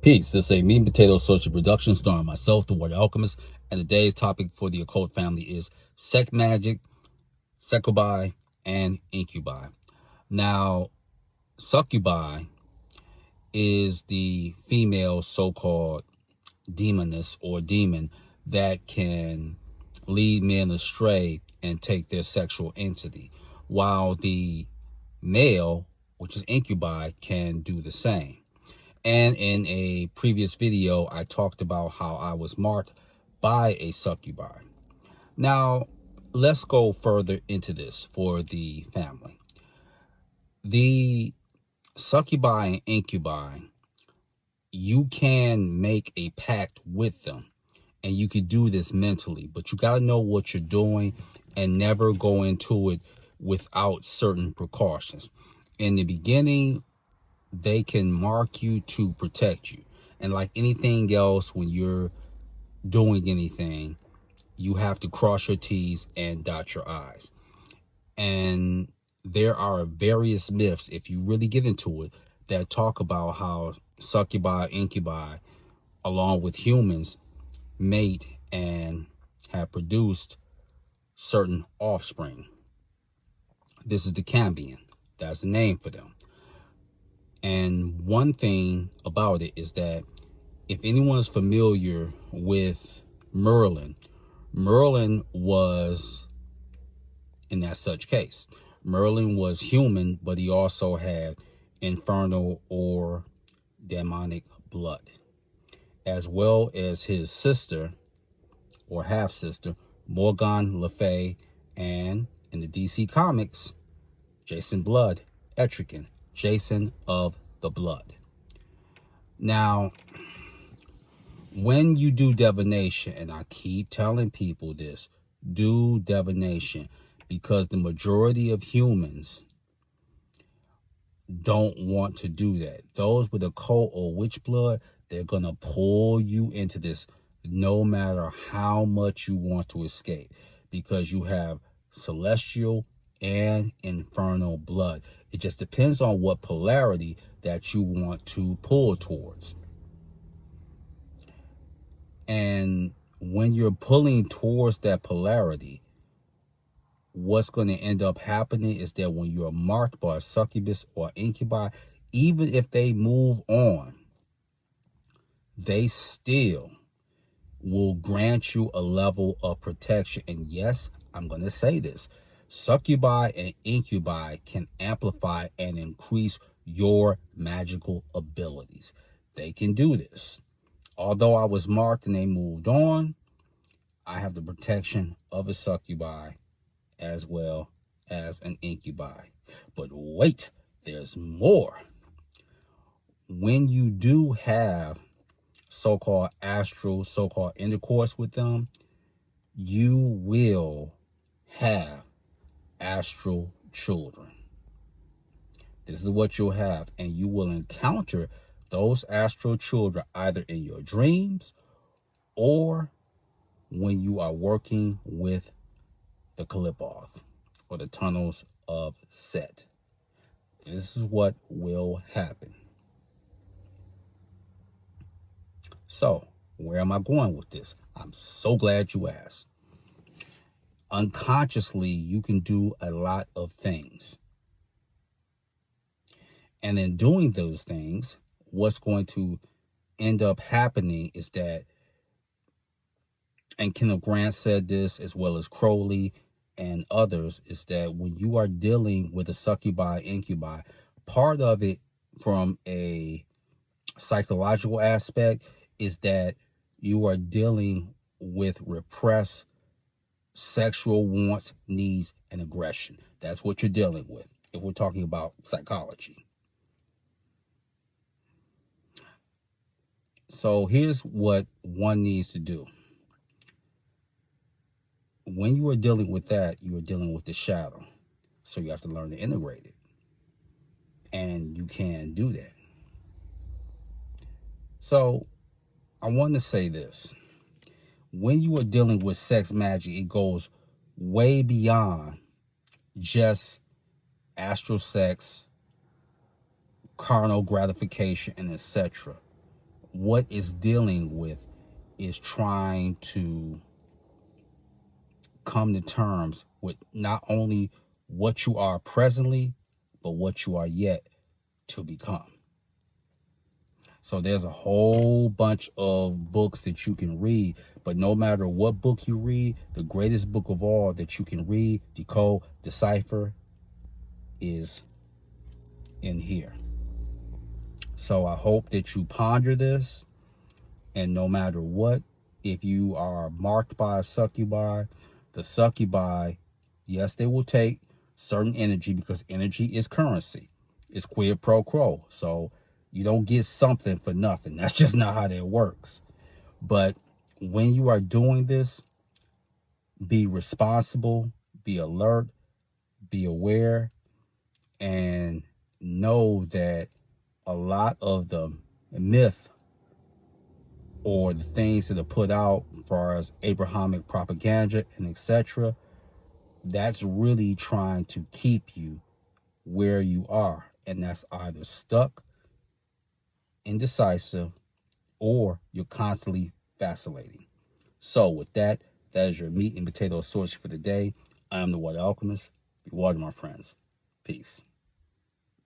Peace. This is a meat and potato social production starring myself, the Warrior Alchemist, and today's topic for the occult family is sex magic, succubi, and incubi. Now, succubi is the female so-called demoness or demon that can lead men astray and take their sexual entity, while the male, which is incubi, can do the same. And in a previous video, I talked about how I was marked by a succubi. Now, let's go further into this for the family. The succubi and incubi, you can make a pact with them, and you could do this mentally, but you got to know what you're doing and never go into it without certain precautions. In the beginning, they can mark you to protect you. And like anything else, when you're doing anything, you have to cross your T's and dot your I's. And there are various myths, if you really get into it, that talk about how succubi, incubi, along with humans, mate and have produced certain offspring. This is the Cambion. That's the name for them. And one thing about it is that if anyone is familiar with Merlin, Merlin was in that such case. Merlin was human, but he also had infernal or demonic blood, as well as his sister or half-sister, Morgan Le Fay, and in the DC Comics, Jason Blood, Etrigan, Jason of the Blood. Now, when you do divination, and I keep telling people this, do divination, because the majority of humans don't want to do that. Those with occult or witch blood, they're going to pull you into this no matter how much you want to escape, because you have celestial and infernal blood. It just depends on what polarity that you want to pull towards. And when you're pulling towards that polarity, what's going to end up happening is that when you're marked by a succubus or incubi, even if they move on, they still will grant you a level of protection. And yes, I'm going to say this, succubi and incubi can amplify and increase your magical abilities. They can do this. Although I was marked and they moved on, I have the protection of a succubi as well as an incubi. But wait, there's more. When you do have so-called astral, so-called intercourse with them, you will have astral children. This is what you'll have, and you will encounter those astral children either in your dreams or when you are working with the Qalipoth or the tunnels of Set. This is what will happen. So, where am I going with this? I'm so glad you asked. Unconsciously, you can do a lot of things. And in doing those things, what's going to end up happening is that, and Kenneth Grant said this as well as Crowley and others, is that when you are dealing with a succubi, incubi, part of it from a psychological aspect is that you are dealing with repressed sexual wants, needs, and aggression. That's what you're dealing with if we're talking about psychology. So here's what one needs to do. When you are dealing with that, you are dealing with the shadow. So you have to learn to integrate it. And you can do that. So I want to say this. When you are dealing with sex magic, it goes way beyond just astral sex, carnal gratification, and etc. what it's dealing with is trying to come to terms with not only what you are presently, but what you are yet to become. So there's a whole bunch of books that you can read, but no matter what book you read, the greatest book of all that you can read, decode, decipher is in here. So I hope that you ponder this, and no matter what, if you are marked by a succubi, the succubi, yes, they will take certain energy, because energy is currency. It's quid pro quo. So you don't get something for nothing. That's just not how that works. But when you are doing this, be responsible, be alert, be aware, and know that a lot of the myth or the things that are put out as far as Abrahamic propaganda and etc., that's really trying to keep you where you are. And that's either stuck, indecisive, or you're constantly vacillating. So with that, that is your meat and potato source for the day. I am the Water Alchemist. Be water, my friends. Peace.